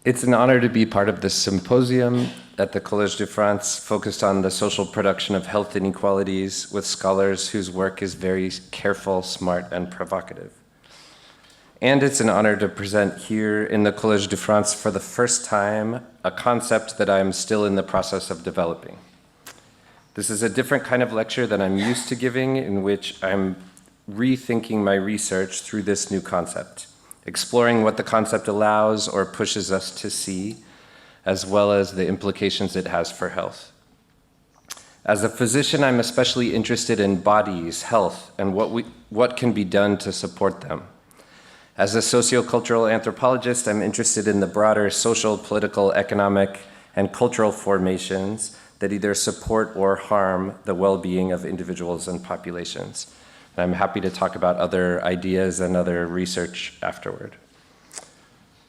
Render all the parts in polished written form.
It's an honor to be part of this symposium at the Collège de France focused on the social production of health inequalities with scholars whose work is very careful, smart, and provocative. And it's an honor to present here in the Collège de France for the first time a concept that I'm still in the process of developing. This is a different kind of lecture than I'm used to giving, in which I'm rethinking my research through this new concept, exploring what the concept allows or pushes us to see, as well as the implications it has for health. As a physician, I'm especially interested in bodies, health, and what can be done to support them. As a sociocultural anthropologist, I'm interested in the broader social, political, economic, and cultural formations that either support or harm the well-being of individuals and populations. And I'm happy to talk about other ideas and other research afterward.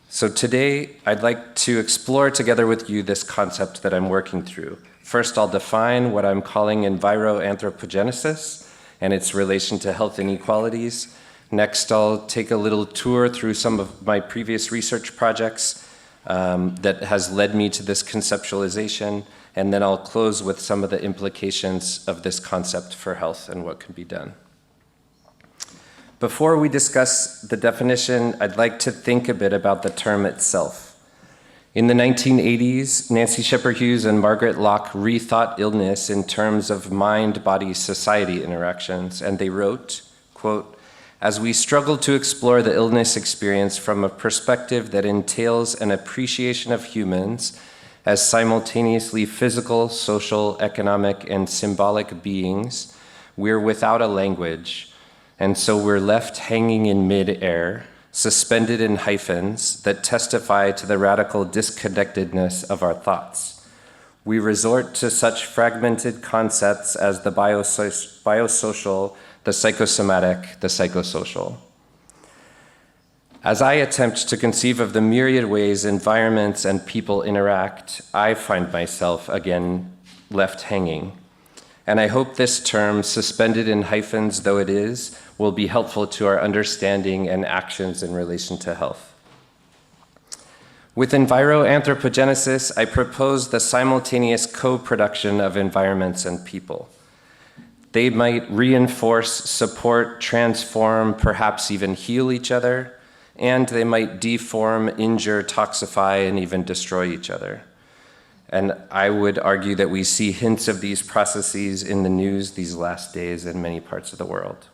So today, I'd like to explore together with you this concept that I'm working through. First, I'll define what I'm calling Enviro-Anthropo-Genesis and its relation to health inequalities. Next, I'll take a little tour through some of my previous research projects that has led me to this conceptualization, and then I'll close with some of the implications of this concept for health and what can be done. Before we discuss the definition, I'd like to think a bit about the term itself. In the 1980s, Nancy Shepherd Hughes and Margaret Locke rethought illness in terms of mind-body-society interactions, and they wrote, quote, "As we struggle to explore the illness experience from a perspective that entails an appreciation of humans as simultaneously physical, social, economic, and symbolic beings, we're without a language. And so we're left hanging in mid-air, suspended in hyphens that testify to the radical disconnectedness of our thoughts. We resort to such fragmented concepts as the biosocial, the psychosomatic, the psychosocial. As I attempt to conceive of the myriad ways environments and people interact, I find myself again left hanging. And I hope this term, suspended in hyphens though it is, will be helpful to our understanding and actions in relation to health. With Enviro-Anthropo-Genesis, I propose the simultaneous co-production of environments and people. They might reinforce, support, transform, perhaps even heal each other, and they might deform, injure, toxify, and even destroy each other. And I would argue that we see hints of these processes in the news these last days in many parts of the world.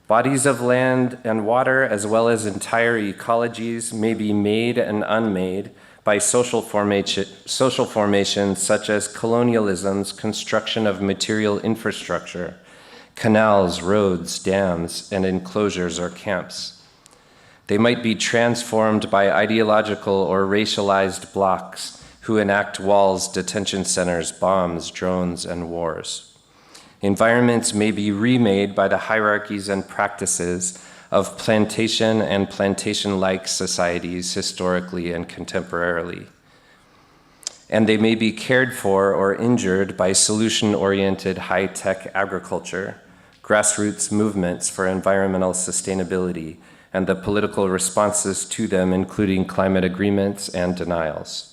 Bodies of land and water, as well as entire ecologies, may be made and unmade by social formations such as colonialism's construction of material infrastructure, canals, roads, dams, and enclosures or camps. They might be transformed by ideological or racialized blocs who enact walls, detention centers, bombs, drones, and wars. Environments may be remade by the hierarchies and practices of plantation and plantation-like societies historically and contemporarily. And they may be cared for or injured by solution-oriented high-tech agriculture, grassroots movements for environmental sustainability, and the political responses to them, including climate agreements and denials.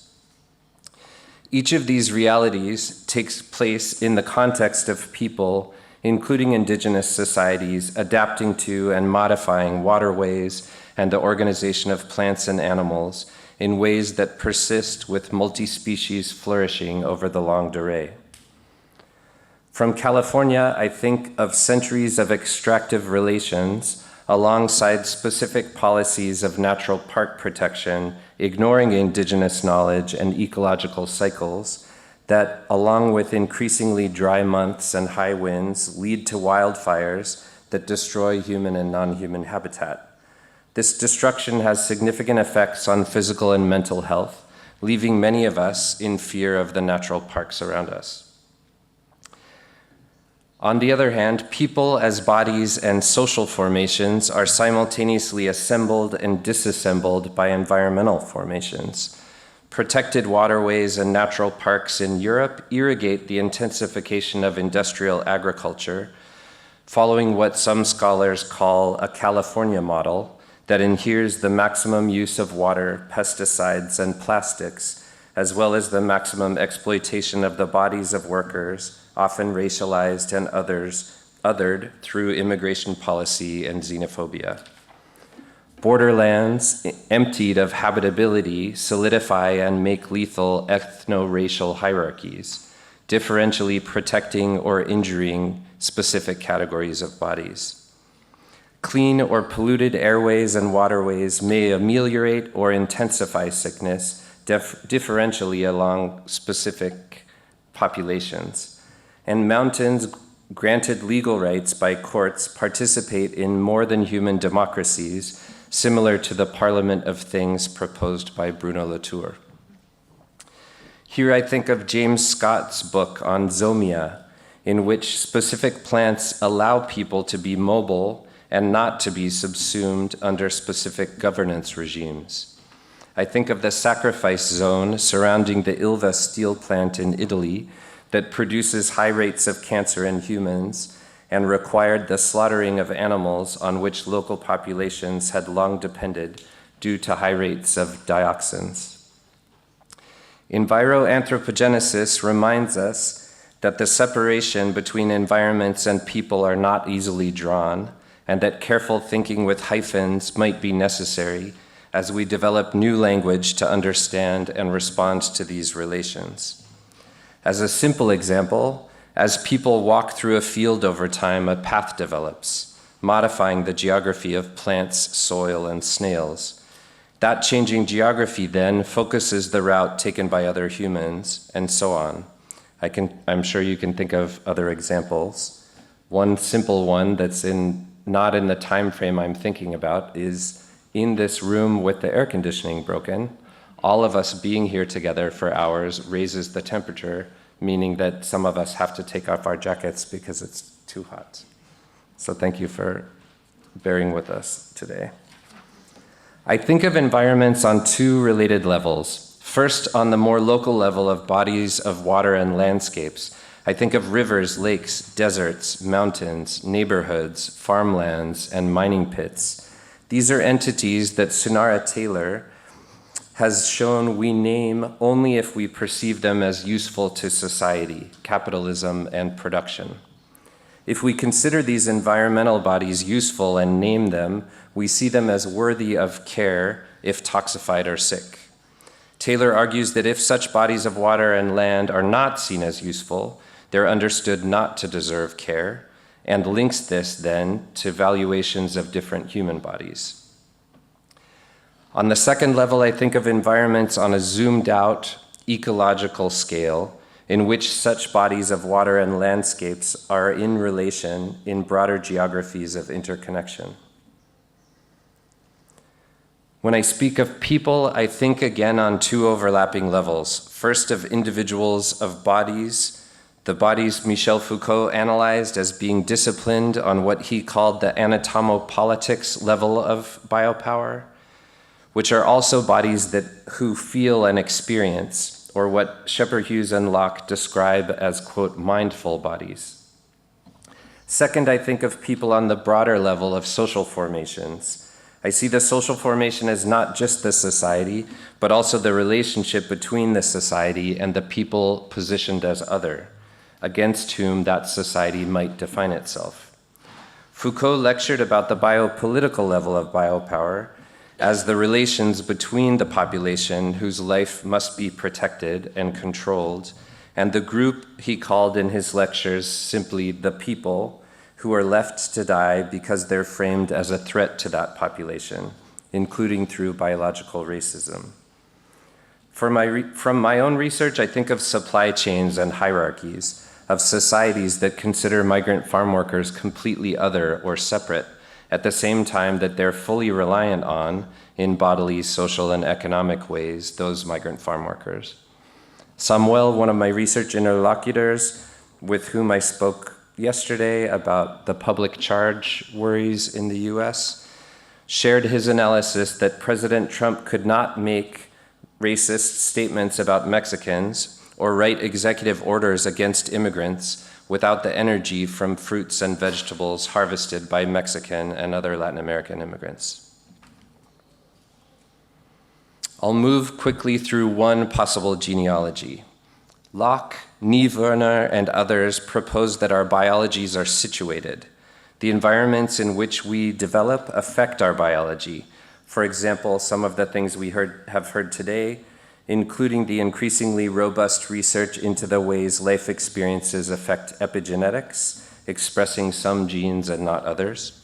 Each of these realities takes place in the context of people, including indigenous societies, adapting to and modifying waterways and the organization of plants and animals in ways that persist with multi-species flourishing over the longue durée. From California, I think of centuries of extractive relations alongside specific policies of natural park protection, ignoring indigenous knowledge and ecological cycles that, along with increasingly dry months and high winds, lead to wildfires that destroy human and non-human habitat. This destruction has significant effects on physical and mental health, leaving many of us in fear of the natural parks around us. On the other hand, people as bodies and social formations are simultaneously assembled and disassembled by environmental formations. Protected waterways and natural parks in Europe irrigate the intensification of industrial agriculture, following what some scholars call a California model, that adheres the maximum use of water, pesticides, and plastics, as well as the maximum exploitation of the bodies of workers, often racialized and othered through immigration policy and xenophobia. Borderlands, emptied of habitability, solidify and make lethal ethno-racial hierarchies, differentially protecting or injuring specific categories of bodies. Clean or polluted airways and waterways may ameliorate or intensify sickness differentially along specific populations. And mountains granted legal rights by courts participate in more than human democracies, similar to the Parliament of Things proposed by Bruno Latour. Here I think of James Scott's book on zomia, in which specific plants allow people to be mobile and not to be subsumed under specific governance regimes. I think of the sacrifice zone surrounding the Ilva steel plant in Italy that produces high rates of cancer in humans and required the slaughtering of animals on which local populations had long depended due to high rates of dioxins. Enviro-Anthropo-Genesis reminds us that the separation between environments and people are not easily drawn, and that careful thinking with hyphens might be necessary as we develop new language to understand and respond to these relations. As a simple example, as people walk through a field over time, a path develops, modifying the geography of plants, soil, and snails. That changing geography then focuses the route taken by other humans, and so on. I'm sure you can think of other examples. One simple one that's not in the time frame I'm thinking about is in this room with the air conditioning broken, all of us being here together for hours raises the temperature, meaning that some of us have to take off our jackets because it's too hot. So thank you for bearing with us today. I think of environments on two related levels. First, on the more local level of bodies of water and landscapes. I think of rivers, lakes, deserts, mountains, neighborhoods, farmlands, and mining pits. These are entities that Sunara Taylor has shown we name only if we perceive them as useful to society, capitalism, and production. If we consider these environmental bodies useful and name them, we see them as worthy of care if toxified or sick. Taylor argues that if such bodies of water and land are not seen as useful, they're understood not to deserve care, and links this then to valuations of different human bodies. On the second level, I think of environments on a zoomed out ecological scale in which such bodies of water and landscapes are in relation in broader geographies of interconnection. When I speak of people, I think again on two overlapping levels. First, of individuals, of bodies, the bodies Michel Foucault analyzed as being disciplined on what he called the anatomopolitics level of biopower, which are also bodies who feel and experience, or what Shepard Hughes and Locke describe as, quote, mindful bodies. Second, I think of people on the broader level of social formations. I see the social formation as not just the society, but also the relationship between the society and the people positioned as other, against whom that society might define itself. Foucault lectured about the biopolitical level of biopower as the relations between the population whose life must be protected and controlled, and the group he called in his lectures simply the people who are left to die because they're framed as a threat to that population, including through biological racism. From my own research, I think of supply chains and hierarchies, of societies that consider migrant farm workers completely other or separate, at the same time that they're fully reliant on, in bodily, social, and economic ways, those migrant farm workers. Samuel, one of my research interlocutors with whom I spoke yesterday about the public charge worries in the US, shared his analysis that President Trump could not make racist statements about Mexicans or write executive orders against immigrants without the energy from fruits and vegetables harvested by Mexican and other Latin American immigrants. I'll move quickly through one possible genealogy. Locke, Neve Werner, and others propose that our biologies are situated. The environments in which we develop affect our biology. For example, some of the things we have heard today, including the increasingly robust research into the ways life experiences affect epigenetics, expressing some genes and not others.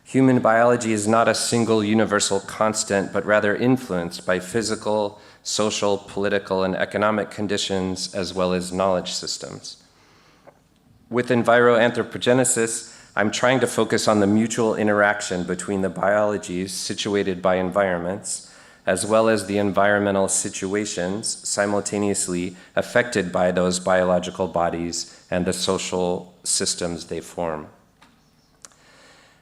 Human biology is not a single universal constant, but rather influenced by physical, social, political, and economic conditions, as well as knowledge systems. With Enviro-Anthropo-Genesis, I'm trying to focus on the mutual interaction between the biologies situated by environments, as well as the environmental situations simultaneously affected by those biological bodies and the social systems they form.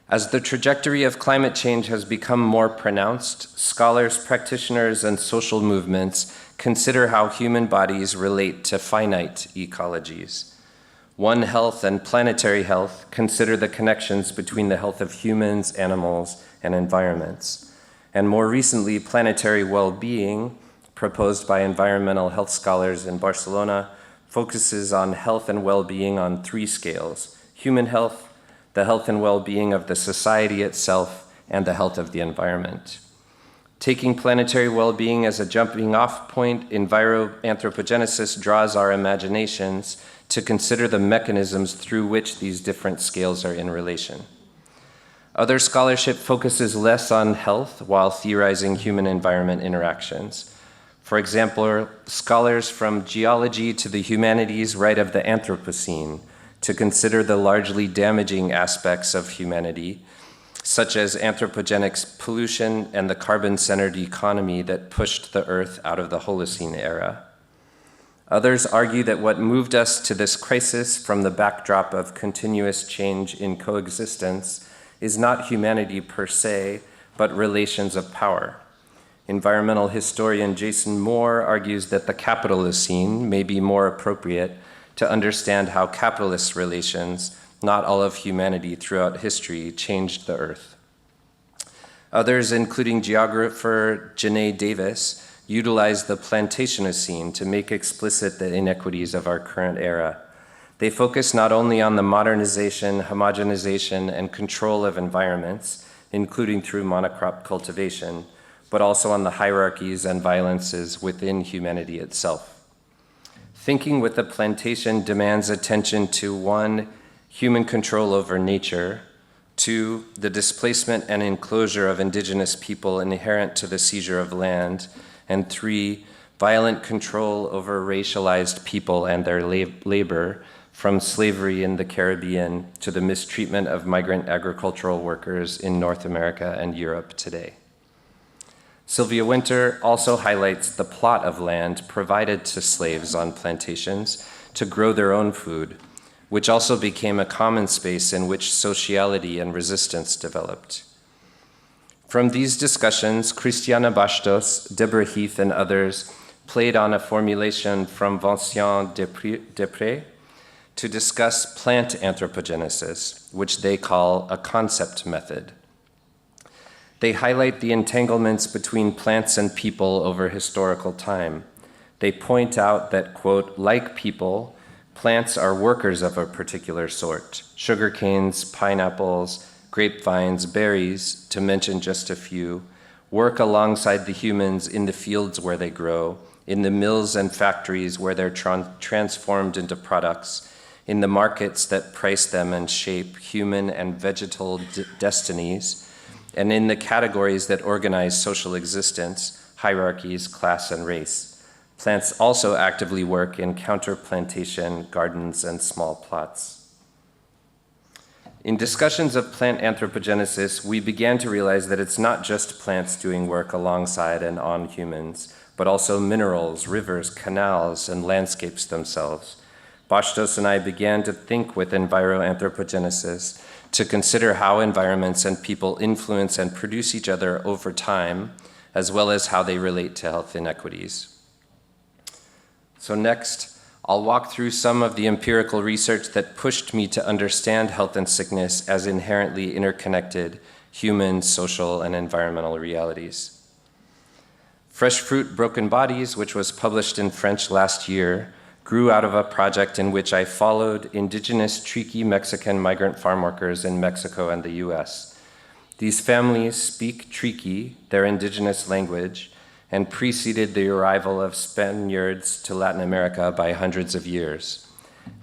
As the trajectory of climate change has become more pronounced, scholars, practitioners, and social movements consider how human bodies relate to finite ecologies. One Health and Planetary Health consider the connections between the health of humans, animals, and environments. And more recently, Planetary Well-Being, proposed by environmental health scholars in Barcelona, focuses on health and well-being on three scales: human health, the health and well-being of the society itself, and the health of the environment. Taking planetary well-being as a jumping-off point, Enviro-Anthropo-Genesis draws our imaginations to consider the mechanisms through which these different scales are in relation. Other scholarship focuses less on health while theorizing human-environment interactions. For example, scholars from geology to the humanities write of the Anthropocene to consider the largely damaging aspects of humanity, such as anthropogenic pollution and the carbon-centered economy that pushed the Earth out of the Holocene era. Others argue that what moved us to this crisis from the backdrop of continuous change in coexistence is not humanity per se, but relations of power. Environmental historian Jason Moore argues that the Capitalocene may be more appropriate to understand how capitalist relations, not all of humanity throughout history, changed the Earth. Others, including geographer Janae Davis, utilize the Plantationocene to make explicit the inequities of our current era. They focus not only on the modernization, homogenization, and control of environments, including through monocrop cultivation, but also on the hierarchies and violences within humanity itself. Thinking with the plantation demands attention to 1, human control over nature, 2, the displacement and enclosure of indigenous people inherent to the seizure of land, and 3, violent control over racialized people and their labor, from slavery in the Caribbean to the mistreatment of migrant agricultural workers in North America and Europe today. Sylvia Winter also highlights the plot of land provided to slaves on plantations to grow their own food, which also became a common space in which sociality and resistance developed. From these discussions, Christiana Bastos, Deborah Heath, and others played on a formulation from Vincent Després to discuss plant anthropogenesis, which they call a concept method. They highlight the entanglements between plants and people over historical time. They point out that, quote, like people, plants are workers of a particular sort: sugar canes, pineapples, grapevines, berries, to mention just a few, work alongside the humans in the fields where they grow, in the mills and factories where they're transformed into products, in the markets that price them and shape human and vegetal destinies, and in the categories that organize social existence, hierarchies, class, and race. Plants also actively work in counter-plantation gardens and small plots. In discussions of plant anthropogenesis, we began to realize that it's not just plants doing work alongside and on humans, but also minerals, rivers, canals, and landscapes themselves. Bastos and I began to think with Enviro-Anthropo-Genesis to consider how environments and people influence and produce each other over time, as well as how they relate to health inequities. So next, I'll walk through some of the empirical research that pushed me to understand health and sickness as inherently interconnected human, social, and environmental realities. Fresh Fruit, Broken Bodies, which was published in French last year, grew out of a project in which I followed indigenous Triqui Mexican migrant farm workers in Mexico and the US. These families speak Triqui, their indigenous language, and preceded the arrival of Spaniards to Latin America by hundreds of years.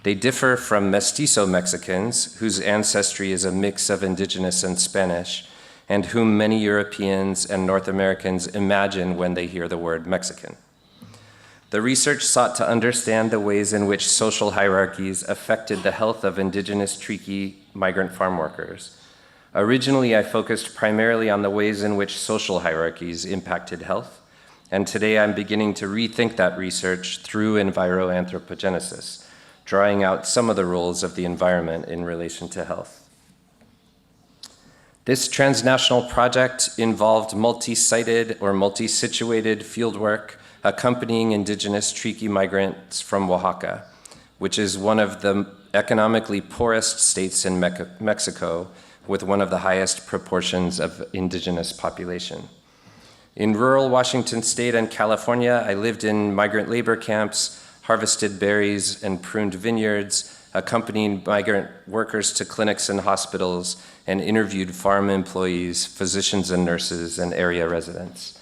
They differ from Mestizo Mexicans, whose ancestry is a mix of indigenous and Spanish, and whom many Europeans and North Americans imagine when they hear the word Mexican. The research sought to understand the ways in which social hierarchies affected the health of indigenous Triqui migrant farm workers. Originally, I focused primarily on the ways in which social hierarchies impacted health, and today I'm beginning to rethink that research through Enviro-Anthropo-Genesis, drawing out some of the roles of the environment in relation to health. This transnational project involved multi-sited or multi-situated fieldwork accompanying indigenous Triqui migrants from Oaxaca, which is one of the economically poorest states in Mexico with one of the highest proportions of indigenous population. In rural Washington state and California, I lived in migrant labor camps, harvested berries and pruned vineyards, accompanied migrant workers to clinics and hospitals, and interviewed farm employees, physicians and nurses, and area residents.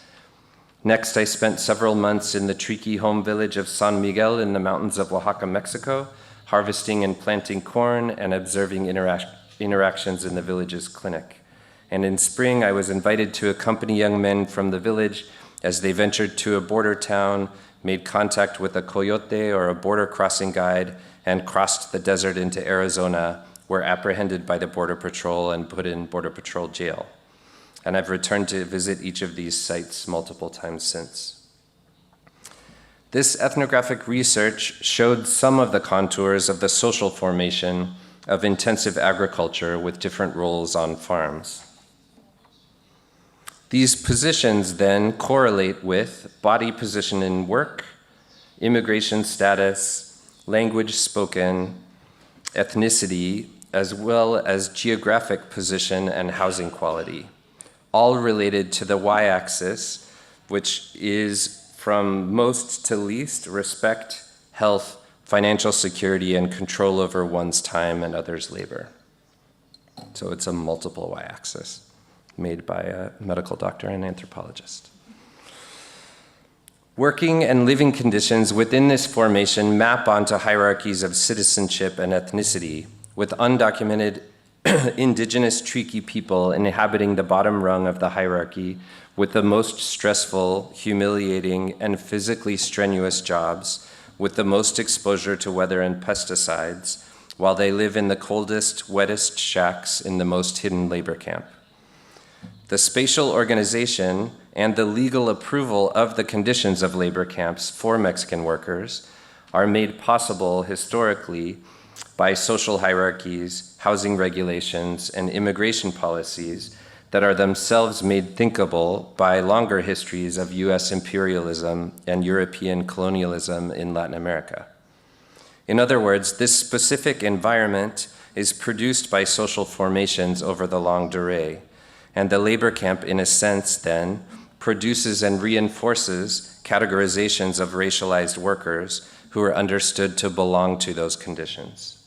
Next, I spent several months in the Triqui home village of San Miguel in the mountains of Oaxaca, Mexico, harvesting and planting corn and observing interactions in the village's clinic. And in spring, I was invited to accompany young men from the village as they ventured to a border town, made contact with a coyote or a border crossing guide, and crossed the desert into Arizona, were apprehended by the Border Patrol and put in Border Patrol jail. And I've returned to visit each of these sites multiple times since. This ethnographic research showed some of the contours of the social formation of intensive agriculture with different roles on farms. These positions then correlate with body position in work, immigration status, language spoken, ethnicity, as well as geographic position and housing quality, all related to the y-axis, which is from most to least respect, health, financial security, and control over one's time and others' labor. So it's a multiple y-axis made by a medical doctor and anthropologist. Working and living conditions within this formation map onto hierarchies of citizenship and ethnicity, with undocumented indigenous Triqui people inhabiting the bottom rung of the hierarchy with the most stressful, humiliating, and physically strenuous jobs, with the most exposure to weather and pesticides, while they live in the coldest, wettest shacks in the most hidden labor camp. The spatial organization and the legal approval of the conditions of labor camps for Mexican workers are made possible historically by social hierarchies, housing regulations, and immigration policies that are themselves made thinkable by longer histories of US imperialism and European colonialism in Latin America. In other words, this specific environment is produced by social formations over the longue durée, and the labor camp, in a sense, then, produces and reinforces categorizations of racialized workers who are understood to belong to those conditions.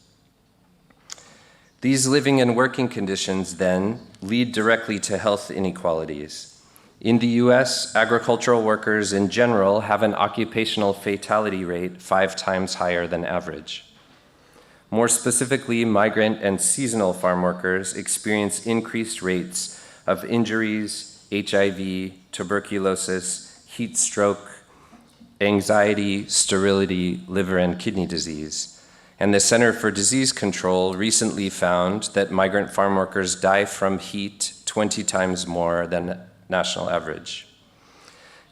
These living and working conditions, then, lead directly to health inequalities. In the US, agricultural workers in general have an occupational fatality rate 5 times higher than average. More specifically, migrant and seasonal farm workers experience increased rates of injuries, HIV, tuberculosis, heat stroke, anxiety, sterility, liver and kidney disease. And the Center for Disease Control recently found that migrant farm workers die from heat 20 times more than national average.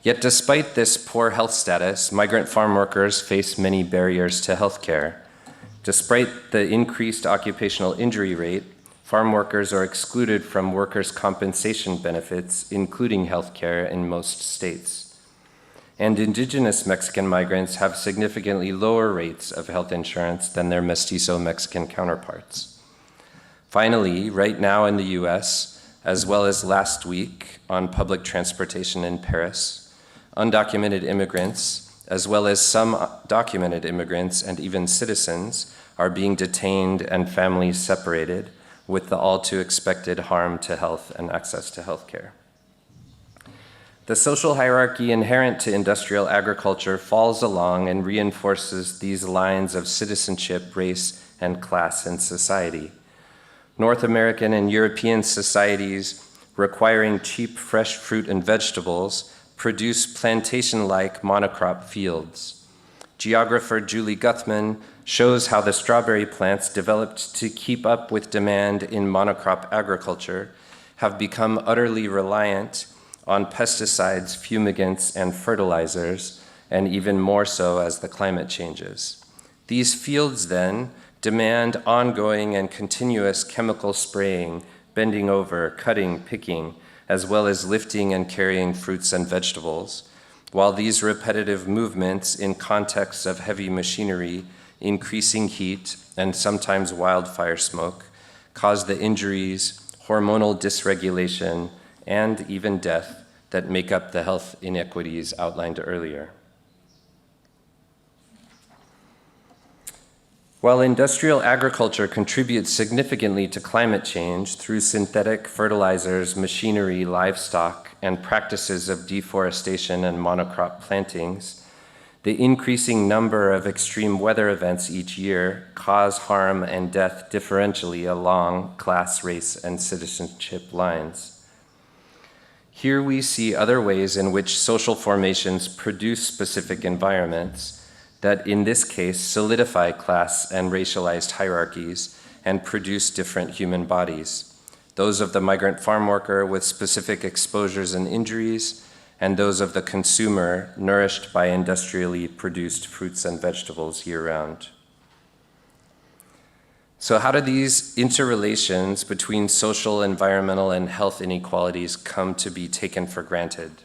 Yet despite this poor health status, migrant farm workers face many barriers to healthcare. Despite the increased occupational injury rate, farm workers are excluded from workers' compensation benefits, including healthcare in most states. And indigenous Mexican migrants have significantly lower rates of health insurance than their mestizo Mexican counterparts. Finally, right now in the US, as well as last week on public transportation in Paris, undocumented immigrants, as well as some documented immigrants and even citizens, are being detained and families separated, with the all too expected harm to health and access to health care. The social hierarchy inherent to industrial agriculture falls along and reinforces these lines of citizenship, race, and class in society. North American and European societies requiring cheap fresh fruit and vegetables produce plantation-like monocrop fields. Geographer Julie Guthman shows how the strawberry plants developed to keep up with demand in monocrop agriculture have become utterly reliant on pesticides, fumigants, and fertilizers, and even more so as the climate changes. These fields then demand ongoing and continuous chemical spraying, bending over, cutting, picking, as well as lifting and carrying fruits and vegetables, while these repetitive movements in contexts of heavy machinery, increasing heat, and sometimes wildfire smoke cause the injuries, hormonal dysregulation, and even death that make up the health inequities outlined earlier. While industrial agriculture contributes significantly to climate change through synthetic fertilizers, machinery, livestock, and practices of deforestation and monocrop plantings, the increasing number of extreme weather events each year cause harm and death differentially along class, race, and citizenship lines. Here we see other ways in which social formations produce specific environments that, in this case, solidify class and racialized hierarchies and produce different human bodies, those of the migrant farm worker with specific exposures and injuries, and those of the consumer nourished by industrially produced fruits and vegetables year-round. So how do these interrelations between social, environmental, and health inequalities come to be taken for granted?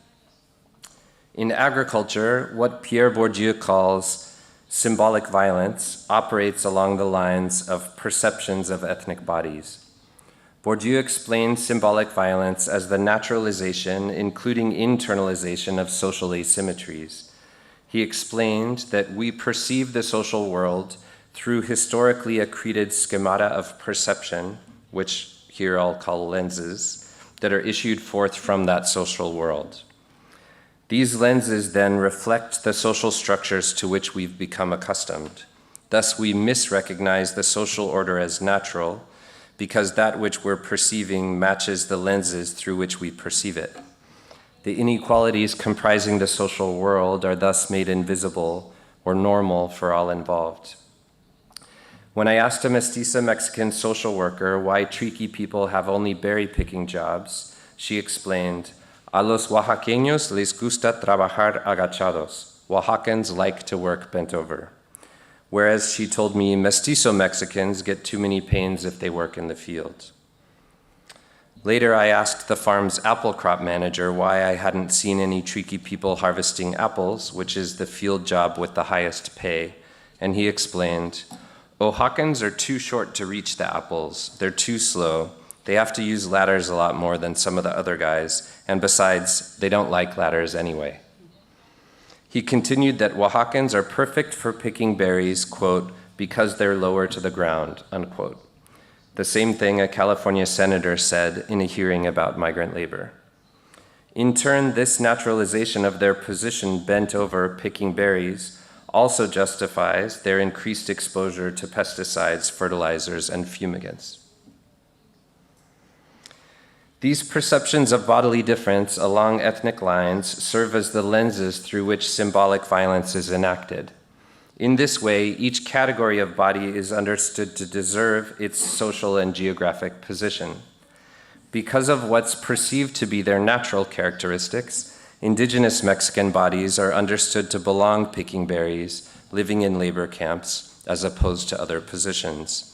In agriculture, what Pierre Bourdieu calls symbolic violence operates along the lines of perceptions of ethnic bodies. Bourdieu explains symbolic violence as the naturalization, including internalization, of social asymmetries. He explained that we perceive the social world through historically accreted schemata of perception, which here I'll call lenses, that are issued forth from that social world. These lenses then reflect the social structures to which we've become accustomed. Thus, we misrecognize the social order as natural, because that which we're perceiving matches the lenses through which we perceive it. The inequalities comprising the social world are thus made invisible or normal for all involved. When I asked a mestiza Mexican social worker why Triqui people have only berry-picking jobs, she explained, "A los oaxaqueños les gusta trabajar agachados." Oaxacans like to work bent over. Whereas she told me mestizo Mexicans get too many pains if they work in the field. Later, I asked the farm's apple crop manager why I hadn't seen any Triqui people harvesting apples, which is the field job with the highest pay, and he explained, "Oaxacans are too short to reach the apples. They're too slow. They have to use ladders a lot more than some of the other guys, and besides, they don't like ladders anyway." He continued that Oaxacans are perfect for picking berries, quote, "because they're lower to the ground," unquote. The same thing a California senator said in a hearing about migrant labor. In turn, this naturalization of their position bent over picking berries also justifies their increased exposure to pesticides, fertilizers, and fumigants. These perceptions of bodily difference along ethnic lines serve as the lenses through which symbolic violence is enacted. In this way, each category of body is understood to deserve its social and geographic position. Because of what's perceived to be their natural characteristics, Indigenous Mexican bodies are understood to belong picking berries, living in labor camps, as opposed to other positions.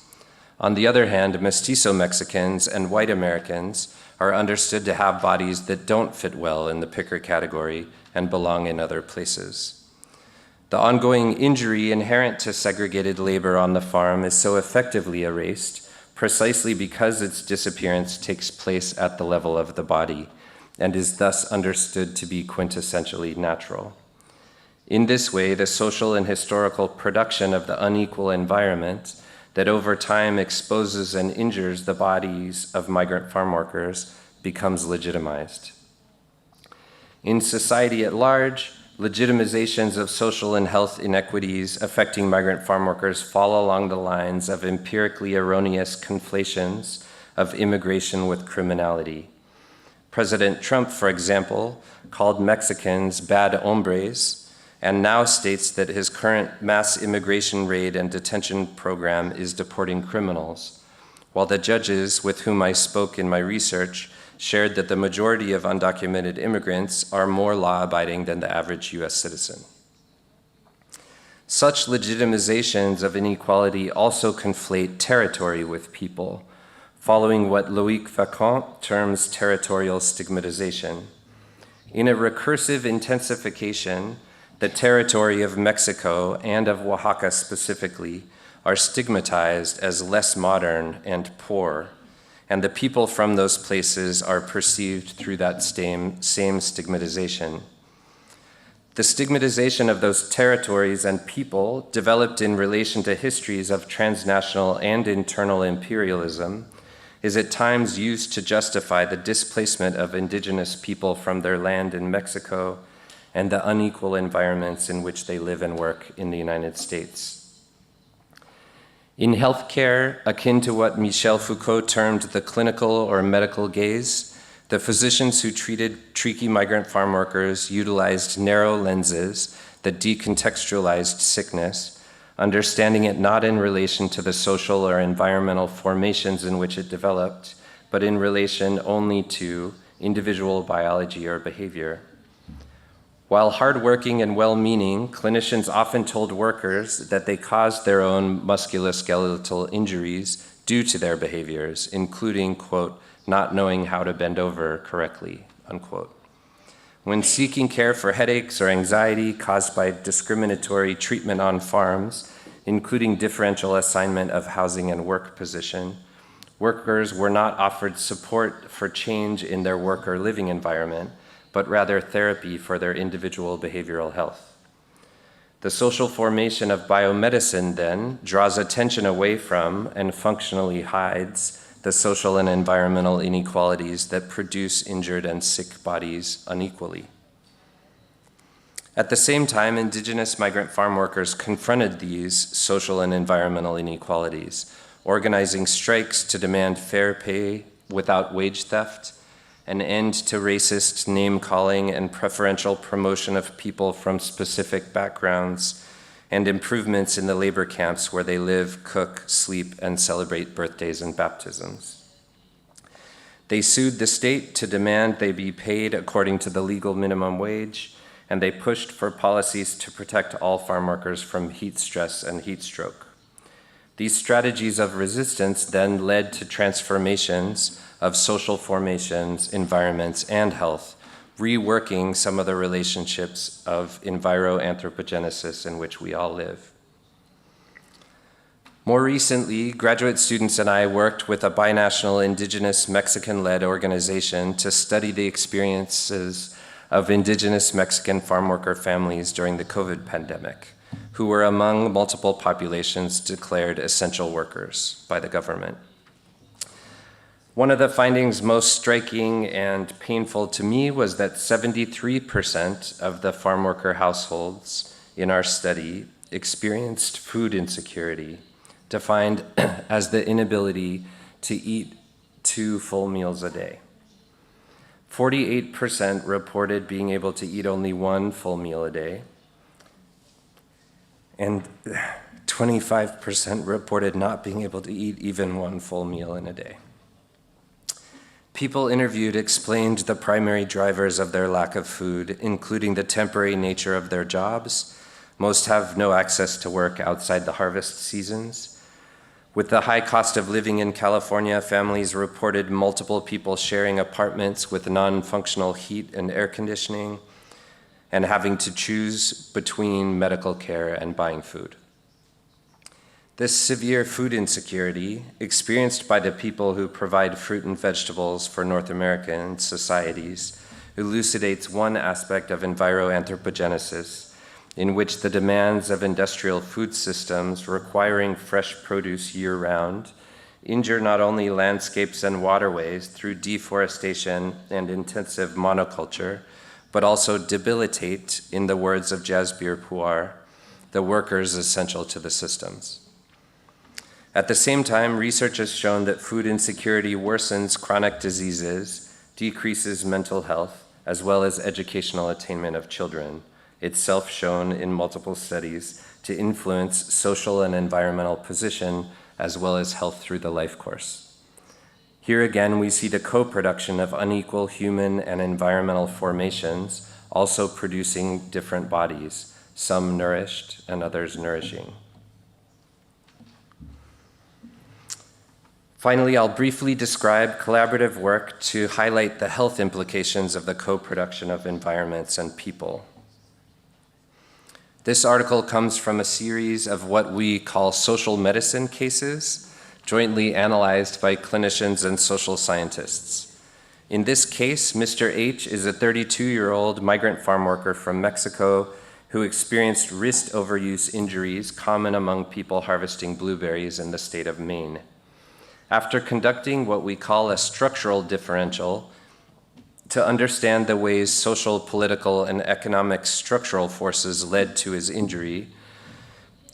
On the other hand, mestizo Mexicans and white Americans are understood to have bodies that don't fit well in the picker category and belong in other places. The ongoing injury inherent to segregated labor on the farm is so effectively erased precisely because its disappearance takes place at the level of the body, and is thus understood to be quintessentially natural. In this way, the social and historical production of the unequal environment that over time exposes and injures the bodies of migrant farm workers becomes legitimized. In society at large, legitimizations of social and health inequities affecting migrant farm workers fall along the lines of empirically erroneous conflations of immigration with criminality. President Trump, for example, called Mexicans bad hombres, and now states that his current mass immigration raid and detention program is deporting criminals, while the judges with whom I spoke in my research shared that the majority of undocumented immigrants are more law-abiding than the average US citizen. Such legitimizations of inequality also conflate territory with people, following what Loïc Vacant terms territorial stigmatization. In a recursive intensification, the territory of Mexico and of Oaxaca specifically are stigmatized as less modern and poor, and the people from those places are perceived through that same stigmatization. The stigmatization of those territories and people developed in relation to histories of transnational and internal imperialism is at times used to justify the displacement of indigenous people from their land in Mexico and the unequal environments in which they live and work in the United States. In healthcare, akin to what Michel Foucault termed the clinical or medical gaze, the physicians who treated tricky migrant farm workers utilized narrow lenses that decontextualized sickness, understanding it not in relation to the social or environmental formations in which it developed, but in relation only to individual biology or behavior. While hardworking and well-meaning, clinicians often told workers that they caused their own musculoskeletal injuries due to their behaviors, including, quote, not knowing how to bend over correctly, unquote. When seeking care for headaches or anxiety caused by discriminatory treatment on farms, including differential assignment of housing and work position, workers were not offered support for change in their work or living environment, but rather therapy for their individual behavioral health. The social formation of biomedicine, then, draws attention away from and functionally hides the social and environmental inequalities that produce injured and sick bodies unequally. At the same time, indigenous migrant farm workers confronted these social and environmental inequalities, organizing strikes to demand fair pay without wage theft, an end to racist name-calling and preferential promotion of people from specific backgrounds, and improvements in the labor camps where they live, cook, sleep, and celebrate birthdays and baptisms. They sued the state to demand they be paid according to the legal minimum wage, and they pushed for policies to protect all farm workers from heat stress and heat stroke. These strategies of resistance then led to transformations of social formations, environments, and health, reworking some of the relationships of Enviro-Anthropo-Genesis in which we all live. More recently, graduate students and I worked with a binational Indigenous Mexican-led organization to study the experiences of Indigenous Mexican farm worker families during the COVID pandemic, who were among multiple populations declared essential workers by the government. One of the findings most striking and painful to me was that 73% of the farm worker households in our study experienced food insecurity, defined as the inability to eat 2 full meals a day. 48% reported being able to eat only 1 full meal a day, and 25% reported not being able to eat even 1 full meal in a day. People interviewed explained the primary drivers of their lack of food, including the temporary nature of their jobs. Most have no access to work outside the harvest seasons. With the high cost of living in California, families reported multiple people sharing apartments with non-functional heat and air conditioning, and having to choose between medical care and buying food. This severe food insecurity, experienced by the people who provide fruit and vegetables for North American societies, elucidates one aspect of Enviro-Anthropo-Genesis, in which the demands of industrial food systems requiring fresh produce year-round injure not only landscapes and waterways through deforestation and intensive monoculture, but also debilitate, in the words of Jasbir Puar, the workers essential to the systems. At the same time, research has shown that food insecurity worsens chronic diseases, decreases mental health, as well as educational attainment of children, itself shown in multiple studies to influence social and environmental position, as well as health through the life course. Here again, we see the co-production of unequal human and environmental formations, also producing different bodies, some nourished and others nourishing. Finally, I'll briefly describe collaborative work to highlight the health implications of the co-production of environments and people. This article comes from a series of what we call social medicine cases, jointly analyzed by clinicians and social scientists. In this case, Mr. H is a 32-year-old migrant farm worker from Mexico who experienced wrist overuse injuries common among people harvesting blueberries in the state of Maine. After conducting what we call a structural differential, to understand the ways social, political, and economic structural forces led to his injury,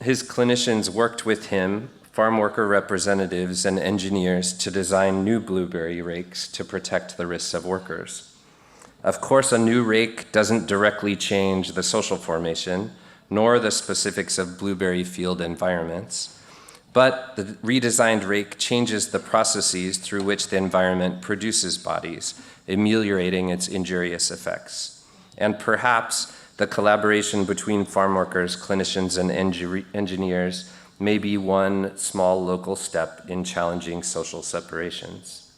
his clinicians worked with him, farm worker representatives, and engineers to design new blueberry rakes to protect the wrists of workers. Of course, a new rake doesn't directly change the social formation, nor the specifics of blueberry field environments, but the redesigned rake changes the processes through which the environment produces bodies, ameliorating its injurious effects. And perhaps the collaboration between farm workers, clinicians, and engineers may be one small local step in challenging social separations.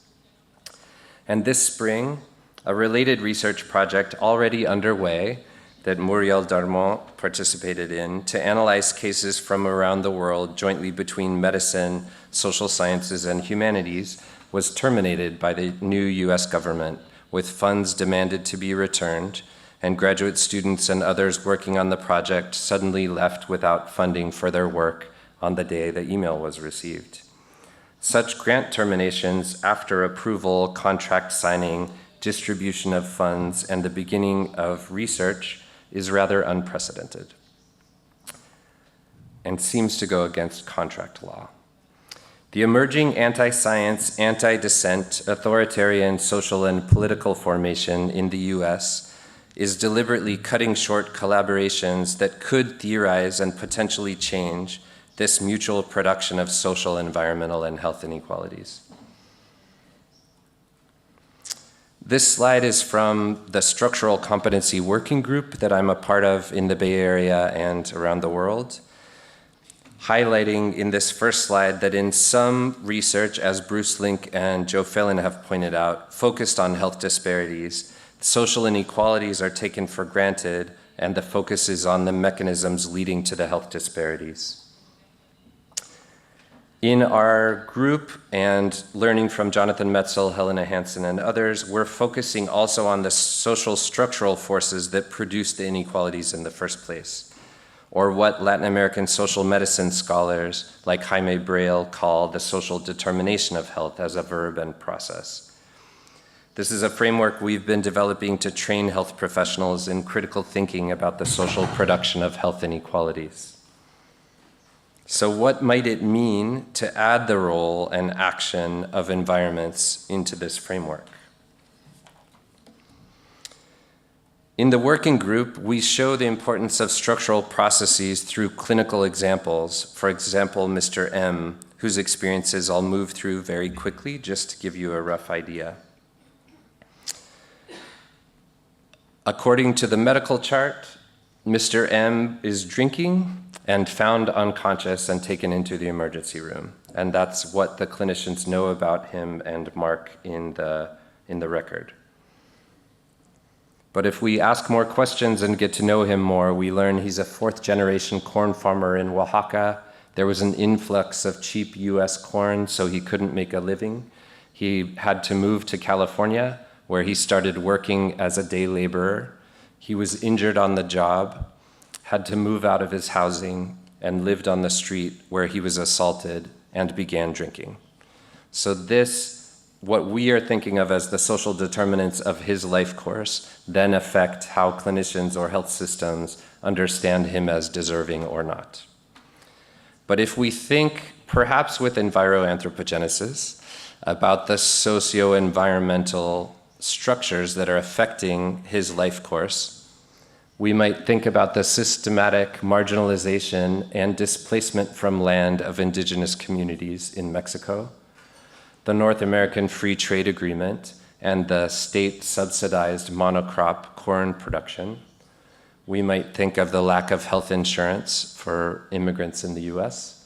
And this spring, a related research project already underway that Muriel Darmon participated in to analyze cases from around the world jointly between medicine, social sciences, and humanities was terminated by the new US government, with funds demanded to be returned, and graduate students and others working on the project suddenly left without funding for their work on the day the email was received. Such grant terminations after approval, contract signing, distribution of funds, and the beginning of research is rather unprecedented and seems to go against contract law. The emerging anti-science, anti-dissent, authoritarian social and political formation in the US is deliberately cutting short collaborations that could theorize and potentially change this mutual production of social, environmental, and health inequalities. This slide is from the Structural Competency Working Group that I'm a part of in the Bay Area and around the world, highlighting in this first slide that in some research, as Bruce Link and Joe Phelan have pointed out, focused on health disparities, social inequalities are taken for granted, and the focus is on the mechanisms leading to the health disparities. In our group, and learning from Jonathan Metzl, Helena Hansen, and others, we're focusing also on the social structural forces that produce the inequalities in the first place, or what Latin American social medicine scholars like Jaime Braille call the social determination of health as a verb and process. This is a framework we've been developing to train health professionals in critical thinking about the social production of health inequalities. So what might it mean to add the role and action of environments into this framework? In the working group, we show the importance of structural processes through clinical examples. For example, Mr. M, whose experiences I'll move through very quickly just to give you a rough idea. According to the medical chart, Mr. M is drinking and found unconscious and taken into the emergency room. And that's what the clinicians know about him and mark in the record. But if we ask more questions and get to know him more, we learn he's a fourth-generation corn farmer in Oaxaca. There was an influx of cheap US corn, so he couldn't make a living. He had to move to California, where he started working as a day laborer. He was injured on the job, had to move out of his housing, and lived on the street where he was assaulted and began drinking. So this, what we are thinking of as the social determinants of his life course, then affect how clinicians or health systems understand him as deserving or not. But if we think, perhaps with Enviro-Anthropo-Genesis, about the socio-environmental structures that are affecting his life course, we might think about the systematic marginalization and displacement from land of indigenous communities in Mexico, the North American Free Trade Agreement, and the state-subsidized monocrop corn production. We might think of the lack of health insurance for immigrants in the US,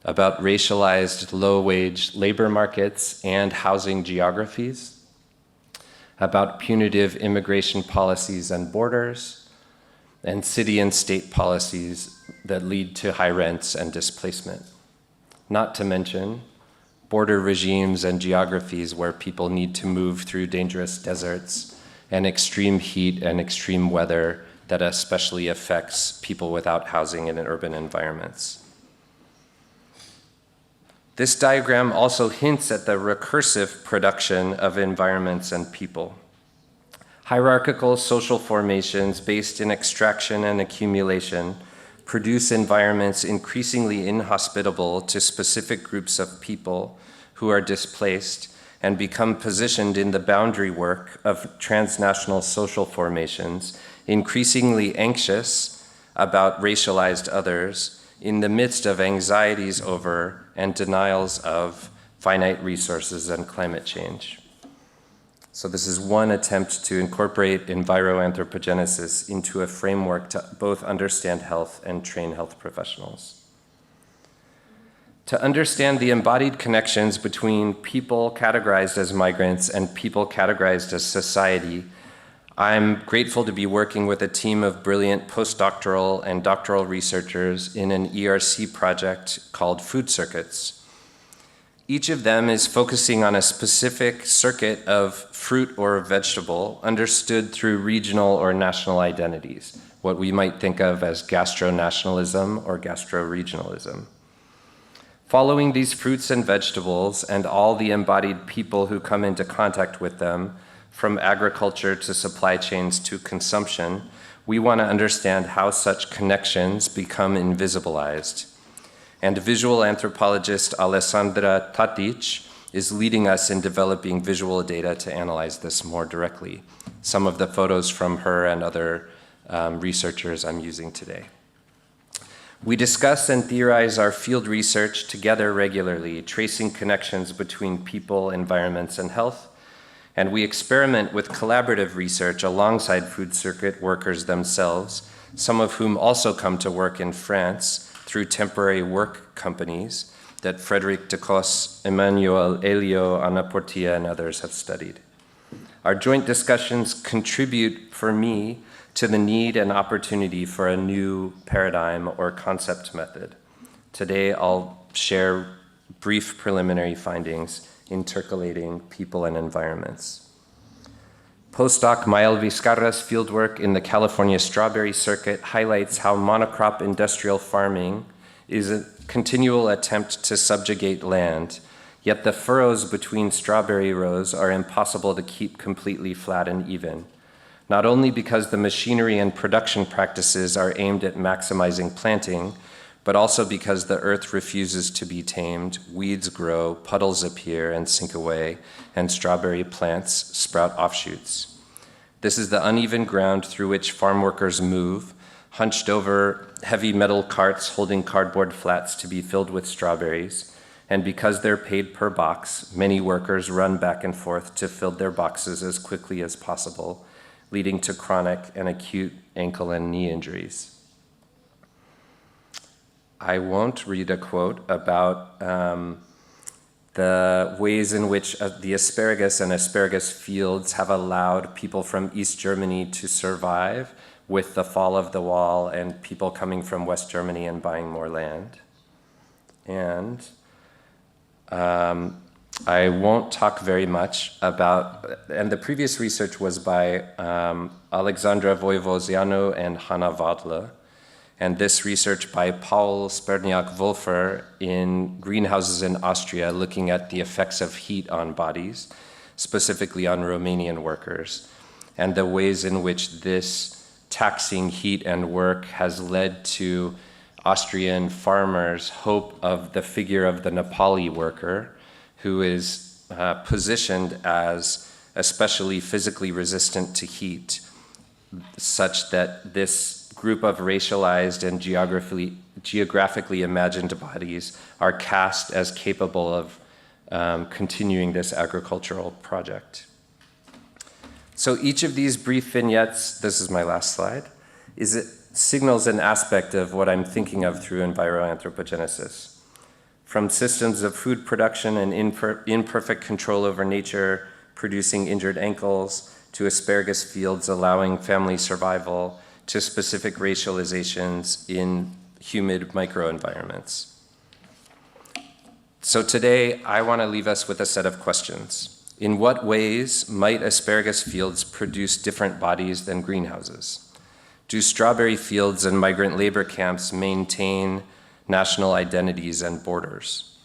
about racialized low-wage labor markets and housing geographies, about punitive immigration policies and borders, and city and state policies that lead to high rents and displacement. Not to mention border regimes and geographies where people need to move through dangerous deserts and extreme heat and extreme weather that especially affects people without housing in urban environments. This diagram also hints at the recursive production of environments and people. Hierarchical social formations based in extraction and accumulation produce environments increasingly inhospitable to specific groups of people who are displaced and become positioned in the boundary work of transnational social formations, increasingly anxious about racialized others in the midst of anxieties over and denials of finite resources and climate change. So this is one attempt to incorporate Enviro-Anthropo-Genesis into a framework to both understand health and train health professionals. To understand the embodied connections between people categorized as migrants and people categorized as society, I'm grateful to be working with a team of brilliant postdoctoral and doctoral researchers in an ERC project called Food Circuits. Each of them is focusing on a specific circuit of fruit or vegetable understood through regional or national identities, what we might think of as gastro-nationalism or gastro-regionalism. Following these fruits and vegetables and all the embodied people who come into contact with them, from agriculture to supply chains to consumption, we want to understand how such connections become invisibilized. And visual anthropologist Alessandra Tatic is leading us in developing visual data to analyze this more directly. Some of the photos from her and other researchers I'm using today. We discuss and theorize our field research together regularly, tracing connections between people, environments, and health. And we experiment with collaborative research alongside food circuit workers themselves, some of whom also come to work in France through temporary work companies that Frédéric Decos, Emmanuel Elio, Ana Portilla, and others have studied. Our joint discussions contribute, for me, to the need and opportunity for a new paradigm or concept method. Today, I'll share brief preliminary findings intercalating people and environments. Postdoc Mael Vizcarra's fieldwork in the California strawberry circuit highlights how monocrop industrial farming is a continual attempt to subjugate land, yet the furrows between strawberry rows are impossible to keep completely flat and even, not only because the machinery and production practices are aimed at maximizing planting, but also because the earth refuses to be tamed, weeds grow, puddles appear and sink away, and strawberry plants sprout offshoots. This is the uneven ground through which farm workers move, hunched over heavy metal carts holding cardboard flats to be filled with strawberries, and because they're paid per box, many workers run back and forth to fill their boxes as quickly as possible, leading to chronic and acute ankle and knee injuries. I won't read a quote about the ways in which the asparagus and asparagus fields have allowed people from East Germany to survive with the fall of the wall and people coming from West Germany and buying more land. And I won't talk very much about, and the previous research was by Alexandra Voivoziano and Hanna Wadler, and this research by Paul Sperniak-Wolfer in greenhouses in Austria, looking at the effects of heat on bodies, specifically on Romanian workers, and the ways in which this taxing heat and work has led to Austrian farmers' hope of the figure of the Nepali worker, who is positioned as especially physically resistant to heat, such that this group of racialized and geographically imagined bodies are cast as capable of continuing this agricultural project. So each of these brief vignettes, this is my last slide, signals an aspect of what I'm thinking of through Enviro-Anthropo-Genesis. From systems of food production and imperfect control over nature, producing injured ankles, to asparagus fields allowing family survival, to specific racializations in humid microenvironments. So today, I want to leave us with a set of questions. In what ways might asparagus fields produce different bodies than greenhouses? Do strawberry fields and migrant labor camps maintain national identities and borders?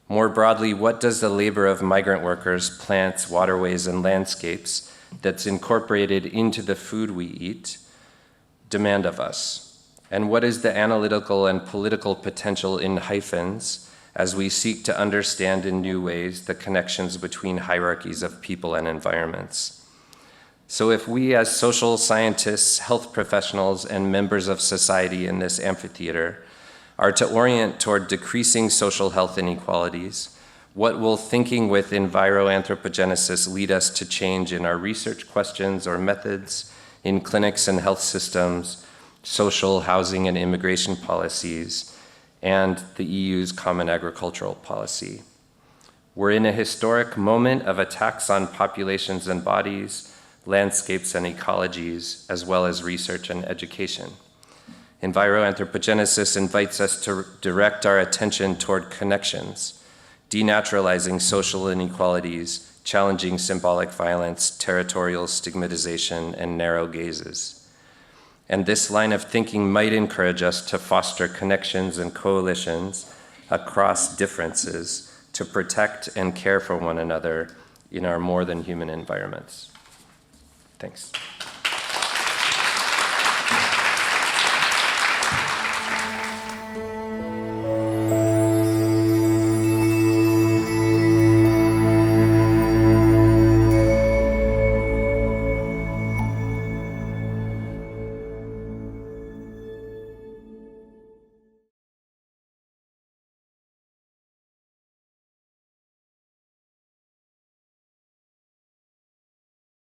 More broadly, what does the labor of migrant workers, plants, waterways, and landscapes that's incorporated into the food we eat demand of us? And what is the analytical and political potential in hyphens as we seek to understand in new ways the connections between hierarchies of people and environments? So if we as social scientists, health professionals, and members of society in this amphitheater are to orient toward decreasing social health inequalities, what will thinking with Enviro-Anthropo-Genesis lead us to change in our research questions or methods, in clinics and health systems, social, housing, and immigration policies, and the EU's Common Agricultural Policy? We're in a historic moment of attacks on populations and bodies, landscapes and ecologies, as well as research and education. Enviro-Anthropo-Genesis invites us to direct our attention toward connections, denaturalizing social inequalities, challenging symbolic violence, territorial stigmatization, and narrow gazes. And this line of thinking might encourage us to foster connections and coalitions across differences to protect and care for one another in our more than human environments. Thanks.